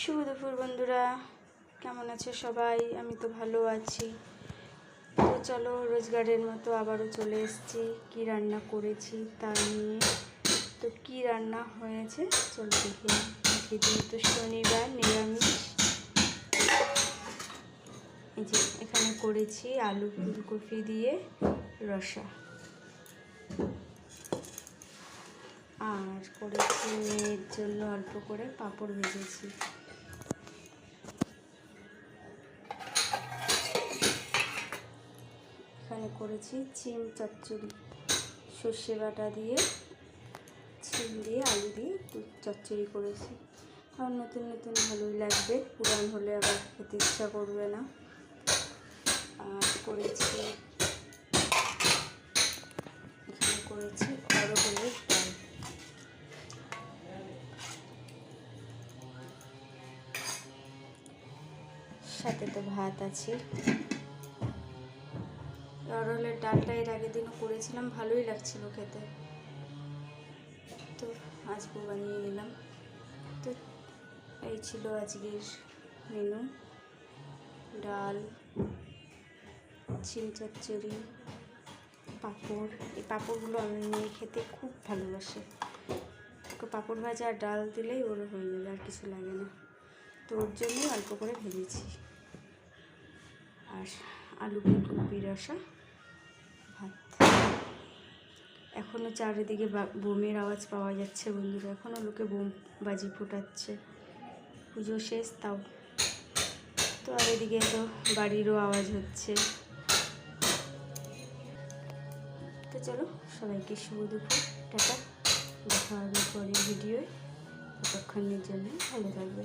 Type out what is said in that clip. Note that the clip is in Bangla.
শুভ দুপুর বন্ধুরা, কেমন আছে সবাই? আমি তো ভালো আছি। তো চলো, রোজগারের মতো আবারও চলে এসেছি কি রান্না করেছি তা নিয়ে। তো কি রান্না হয়েছে চলো দেখিয়ে দিই। তো শনিবার নিরামিষ। এই যে এখানে করেছি আলু ফুলকপি দিয়ে রসা, আর করেছি মেয়ের জন্য অল্প করে পাঁপড় ভেজেছি। এখানে করেছি চিম চচ্চড়ি, সর্ষে বাটা দিয়ে চিম দিয়ে আলু দিয়ে চচ্চড়ি করেছি। আর নতুন নতুন ভালোই লাগবে, পুরান হলে আবার খেতে ইচ্ছা করবে না। আর করেছি এখানে করেছি অরহরের ডাল, সাথে তো ভাত আছে। অরহরের ডালটা এর আগের দিনও করেছিলাম, ভালোই লাগছিল খেতে, তো আজকে বানিয়ে নিলাম। তো এই ছিল আজকের মেনু, ডাল, চিম চচ্চড়ি, পাঁপড়। এই পাঁপড়গুলো আমার মেয়ে খেতে খুব ভালোবাসে, ওকে পাঁপড় ভাজা আর ডাল দিলেই ওর হয়ে যাবে, আর কিছু লাগে না। তো ওর জন্যই অল্প করে ভেজেছি। আর আলু ফুলকপি রসা, ভাত। এখনও চারিদিকে বোমের আওয়াজ পাওয়া যাচ্ছে বন্ধুরা, এখনও লোকে বোম বাজি ফোটাচ্ছে। পুজো শেষ তাও। তো আর এদিকে তো বাড়িরও আওয়াজ হচ্ছে। তো চলো, সবাইকে শুভ দুপুর, টাটা। দেখা হবে পরের ভিডিওয়। ততক্ষণের জন্য ভালো থাকবে।